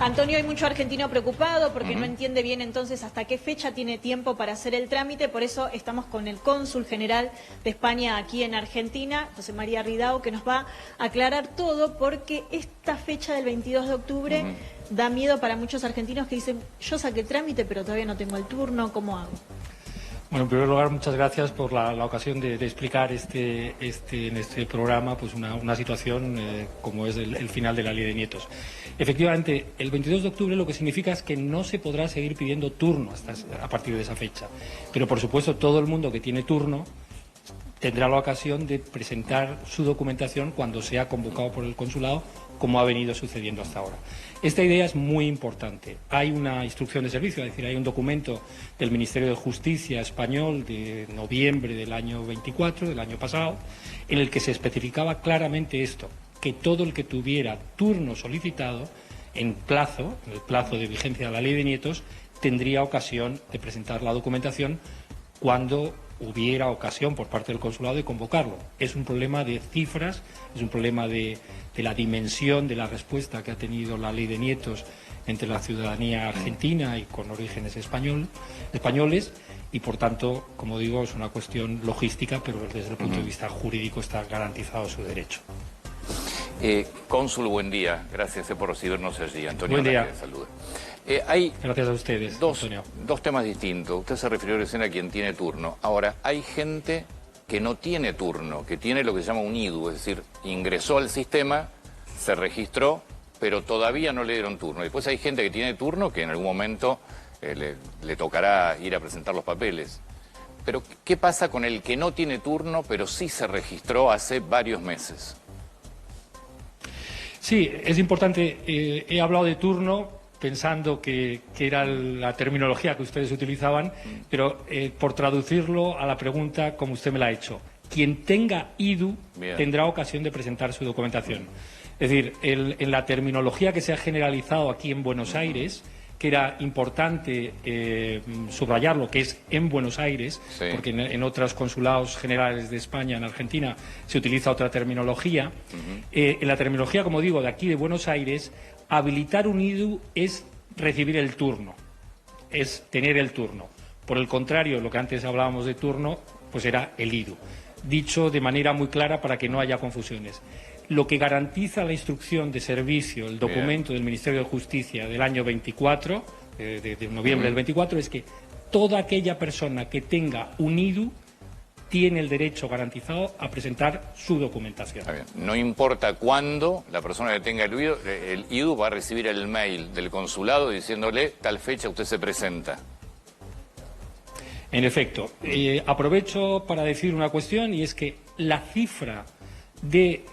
Antonio, hay mucho argentino preocupado porque no entiende bien entonces hasta qué fecha tiene tiempo para hacer el trámite. Por eso estamos con el cónsul general de España aquí en Argentina, José María Ridao, que nos va a aclarar todo, porque esta fecha del 22 de octubre da miedo para muchos argentinos que dicen: yo saqué trámite pero todavía no tengo el turno, ¿cómo hago? Bueno, en primer lugar, muchas gracias por la ocasión de explicar en este programa pues una situación como es el final de la Ley de Nietos. Efectivamente, el 22 de octubre lo que significa es que no se podrá seguir pidiendo turno a partir de esa fecha. Pero, por supuesto, todo el mundo que tiene turno tendrá la ocasión de presentar su documentación cuando sea convocado por el consulado, como ha venido sucediendo hasta ahora. Esta idea es muy importante. Hay una instrucción de servicio, es decir, hay un documento del Ministerio de Justicia español de noviembre del año 24, del año pasado, en el que se especificaba claramente esto, que todo el que tuviera turno solicitado en el plazo de vigencia de la Ley de Nietos, tendría ocasión de presentar la documentación cuando hubiera ocasión por parte del consulado de convocarlo. Es un problema de cifras, es un problema de la dimensión de la respuesta que ha tenido la Ley de Nietos entre la ciudadanía argentina y con orígenes españoles, y por tanto, como digo, es una cuestión logística, pero desde el punto de vista jurídico está garantizado su derecho. Cónsul, buen día. Gracias por recibirnos allí. Antonio, buen día. Saluda. Gracias a ustedes, Antonio. Dos temas distintos. Usted se refirió recién a quien tiene turno. Ahora, hay gente que no tiene turno, que tiene lo que se llama un IDU, es decir, ingresó al sistema, se registró, pero todavía no le dieron turno. Después hay gente que tiene turno que en algún momento le tocará ir a presentar los papeles. Pero, ¿qué pasa con el que no tiene turno, pero sí se registró hace varios meses? Sí, es importante. He hablado de turno pensando que era la terminología que ustedes utilizaban, pero por traducirlo a la pregunta como usted me la ha hecho. Quien tenga IDU tendrá ocasión de presentar su documentación. Es decir, en la terminología que se ha generalizado aquí en Buenos Aires, que era importante subrayarlo, que es en Buenos Aires, porque en otros consulados generales de España, en Argentina, se utiliza otra terminología. En la terminología, como digo, de aquí de Buenos Aires, habilitar un IDU es recibir el turno, es tener el turno. Por el contrario, lo que antes hablábamos de turno, pues era el IDU. Dicho de manera muy clara para que no haya confusiones. Lo que garantiza la instrucción de servicio, el documento del Ministerio de Justicia del año 24, de noviembre del 24, es que toda aquella persona que tenga un IDU tiene el derecho garantizado a presentar su documentación. No importa cuándo la persona que tenga el IDU va a recibir el mail del consulado diciéndole tal fecha usted se presenta. En efecto, aprovecho para decir una cuestión, y es que la cifra de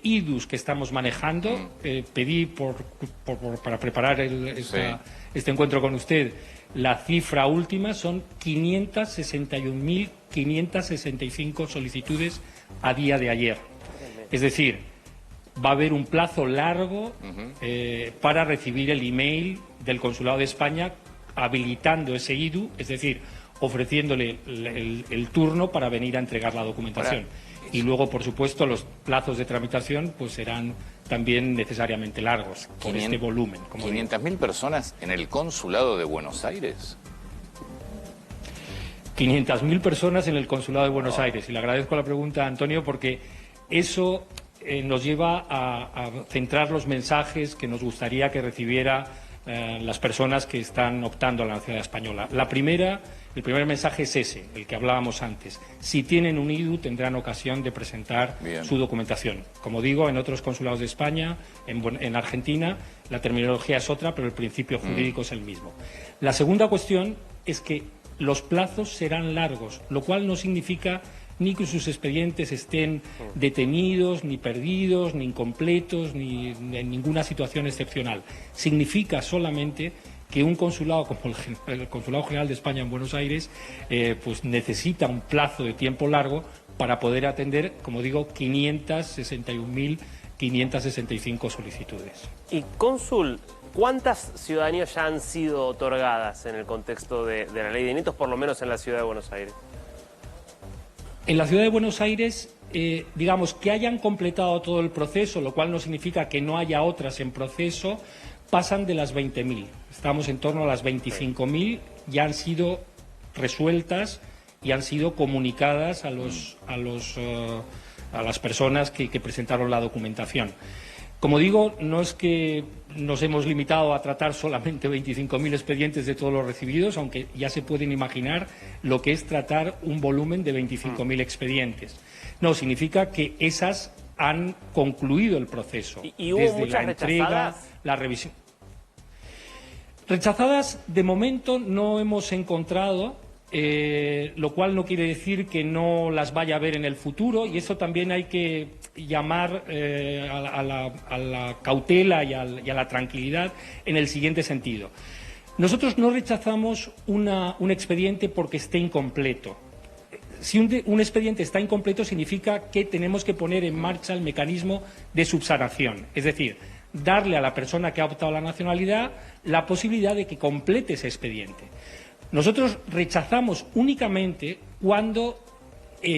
IDUs que estamos manejando, pedí para preparar este encuentro con usted, la cifra última son 561.565 solicitudes a día de ayer. Es decir, va a haber un plazo largo para recibir el email del Consulado de España habilitando ese IDU, es decir, ofreciéndole el turno para venir a entregar la documentación. Y luego, por supuesto, los plazos de tramitación pues serán también necesariamente largos por este volumen. ¿500.000 personas en el Consulado de Buenos Aires? 500.000 personas en el Consulado de Buenos Aires. Y le agradezco la pregunta, Antonio, porque eso nos lleva a centrar los mensajes que nos gustaría que recibiera las personas que están optando a la nacionalidad española. El primer mensaje es ese, el que hablábamos antes. Si tienen un IDU, tendrán ocasión de presentar su documentación. Como digo, en otros consulados de España, en Argentina, la terminología es otra, pero el principio jurídico es el mismo. La segunda cuestión es que los plazos serán largos, lo cual no significa ni que sus expedientes estén detenidos, ni perdidos, ni incompletos, ni en ninguna situación excepcional. Significa solamente que un consulado como el Consulado General de España en Buenos Aires pues necesita un plazo de tiempo largo para poder atender, como digo, 561.565 solicitudes. Y, cónsul, ¿cuántas ciudadanías ya han sido otorgadas en el contexto de la Ley de Nietos, por lo menos en la Ciudad de Buenos Aires? En la Ciudad de Buenos Aires, digamos, que hayan completado todo el proceso, lo cual no significa que no haya otras en proceso, pasan de las 20.000. Estamos en torno a las 25.000, ya han sido resueltas y han sido comunicadas a las personas que presentaron la documentación. Como digo, no es que nos hemos limitado a tratar solamente 25.000 expedientes de todos los recibidos, aunque ya se pueden imaginar lo que es tratar un volumen de 25.000 expedientes. No, significa que esas han concluido el proceso. ¿Y hubo desde muchas la entrega, rechazadas? la revisión. Rechazadas, de momento, no hemos encontrado, lo cual no quiere decir que no las vaya a ver en el futuro, y eso también hay que llamar a la cautela y a la tranquilidad en el siguiente sentido. Nosotros no rechazamos un expediente porque esté incompleto. Si un expediente está incompleto, significa que tenemos que poner en marcha el mecanismo de subsanación, es decir, darle a la persona que ha optado la nacionalidad la posibilidad de que complete ese expediente. Nosotros rechazamos únicamente cuando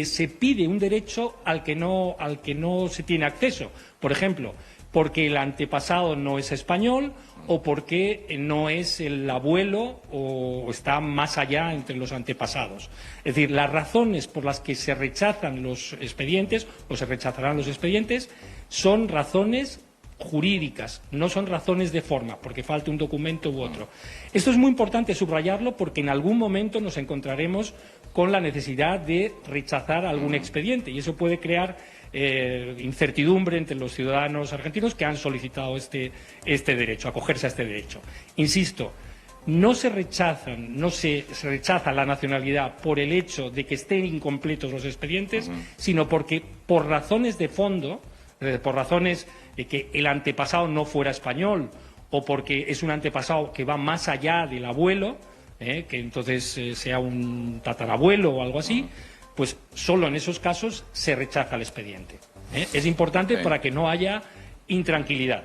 se pide un derecho al que no se tiene acceso. Por ejemplo, porque el antepasado no es español o porque no es el abuelo o está más allá entre los antepasados. Es decir, las razones por las que se rechazan los expedientes o se rechazarán los expedientes son razones jurídicas, no son razones de forma, porque falte un documento u otro. Esto es muy importante subrayarlo porque en algún momento nos encontraremos con la necesidad de rechazar algún expediente y eso puede crear incertidumbre entre los ciudadanos argentinos que han solicitado este derecho, acogerse a este derecho. Insisto, no se rechaza la nacionalidad por el hecho de que estén incompletos los expedientes, sino porque por razones de fondo, por razones de que el antepasado no fuera español o porque es un antepasado que va más allá del abuelo, que entonces sea un tatarabuelo o algo así, pues solo en esos casos se rechaza el expediente. Es importante para que no haya intranquilidad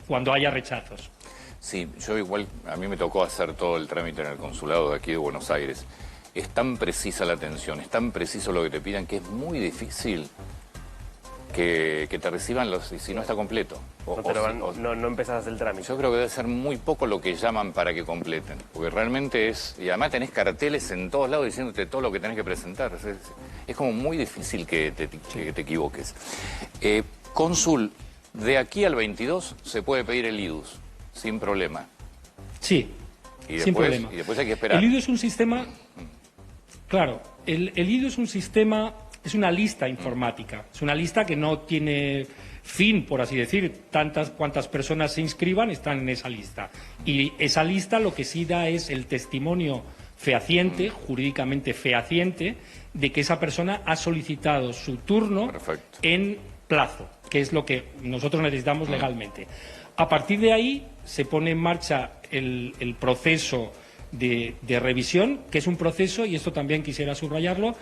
cuando haya rechazos. Sí, yo igual, a mí me tocó hacer todo el trámite en el consulado de aquí de Buenos Aires. Es tan precisa la atención, es tan preciso lo que te pidan que es muy difícil que te reciban si no está completo. No empezás a hacer el trámite. Yo creo que debe ser muy poco lo que llaman para que completen, porque realmente es... Y además tenés carteles en todos lados diciéndote todo lo que tenés que presentar. Es como muy difícil que te equivoques. Cónsul, de aquí al 22 se puede pedir el IDUS, sin problema. Sí, sin problema. Y después hay que esperar. El IDUS es un sistema... Claro, el IDUS es un sistema... Es una lista informática, es una lista que no tiene fin, por así decir. Cuantas personas se inscriban están en esa lista. Y esa lista lo que sí da es el testimonio fehaciente, jurídicamente fehaciente, de que esa persona ha solicitado su turno en plazo, que es lo que nosotros necesitamos legalmente. A partir de ahí se pone en marcha el proceso de revisión, que es un proceso, y esto también quisiera subrayarlo,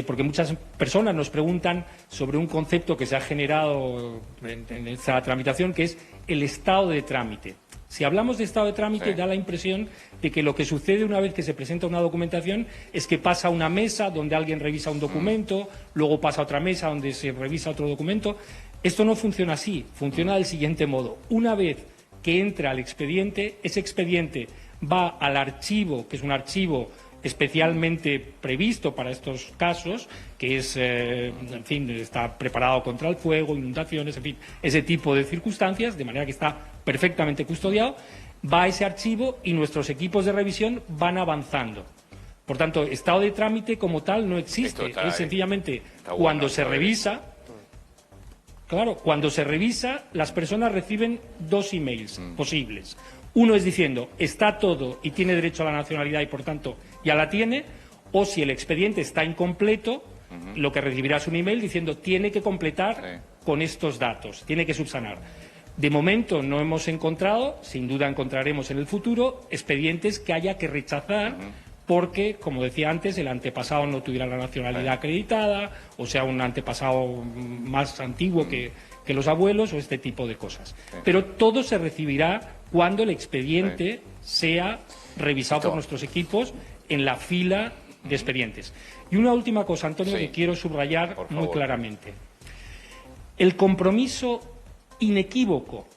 porque muchas personas nos preguntan sobre un concepto que se ha generado en esta tramitación, que es el estado de trámite. Si hablamos de estado de trámite, da la impresión de que lo que sucede una vez que se presenta una documentación es que pasa a una mesa donde alguien revisa un documento, luego pasa a otra mesa donde se revisa otro documento. Esto no funciona así, funciona del siguiente modo. Una vez que entra el expediente, ese expediente va al archivo, que es un archivo especialmente previsto para estos casos, que es, en fin, está preparado contra el fuego, inundaciones, en fin, ese tipo de circunstancias, de manera que está perfectamente custodiado, va a ese archivo y nuestros equipos de revisión van avanzando. Por tanto, estado de trámite como tal no existe, es sencillamente cuando se revisa. Claro, cuando se revisa, las personas reciben dos emails posibles. Uno es diciendo, está todo y tiene derecho a la nacionalidad y, por tanto, ya la tiene, o si el expediente está incompleto, lo que recibirá es un email diciendo, tiene que completar con estos datos, tiene que subsanar. De momento no hemos encontrado, sin duda encontraremos en el futuro, expedientes que haya que rechazar porque, como decía antes, el antepasado no tuviera la nacionalidad acreditada, o sea, un antepasado más antiguo que los abuelos o este tipo de cosas. Pero todo se recibirá cuando el expediente sea revisado por nuestros equipos en la fila de expedientes. Y una última cosa, Antonio, que quiero subrayar muy claramente. El compromiso inequívoco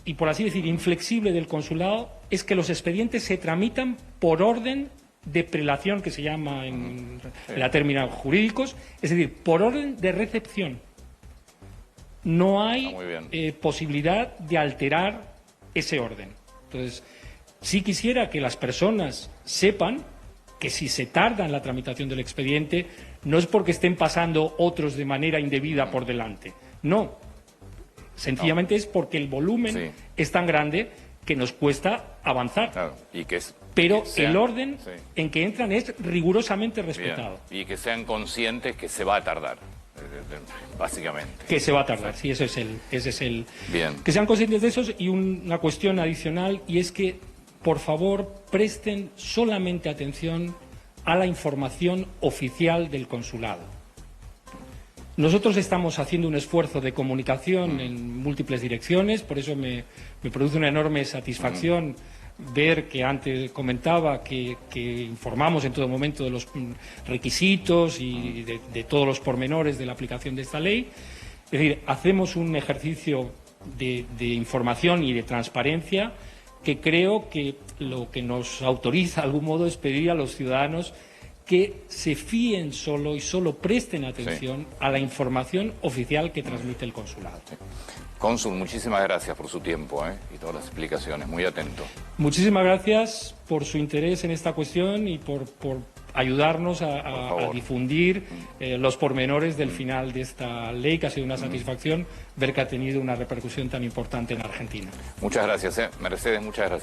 y por así decir, inflexible del consulado es que los expedientes se tramitan por orden de prelación, que se llama en la términos jurídicos, es decir, por orden de recepción. No hay posibilidad de alterar ese orden. Entonces, sí quisiera que las personas sepan que si se tarda en la tramitación del expediente no es porque estén pasando otros de manera indebida por delante. No. Sencillamente es porque el volumen es tan grande que nos cuesta avanzar. Claro, y que es, pero sean, el orden en que entran es rigurosamente respetado. Bien, y que sean conscientes que se va a tardar, básicamente. Que se va a tardar, sí, ese es el... Bien. Que sean conscientes de eso, y una cuestión adicional, y es que, por favor, presten solamente atención a la información oficial del consulado. Nosotros estamos haciendo un esfuerzo de comunicación en múltiples direcciones, por eso me produce una enorme satisfacción ver que antes comentaba que informamos en todo momento de los requisitos y de todos los pormenores de la aplicación de esta ley. Es decir, hacemos un ejercicio de información y de transparencia que creo que lo que nos autoriza de algún modo es pedir a los ciudadanos que se fíen solo y solo presten atención a la información oficial que transmite el consulado. Cónsul, muchísimas gracias por su tiempo y todas las explicaciones, muy atento. Muchísimas gracias por su interés en esta cuestión y por ayudarnos a difundir los pormenores del final de esta ley, que ha sido una satisfacción ver que ha tenido una repercusión tan importante en Argentina. Muchas gracias, Mercedes, muchas gracias.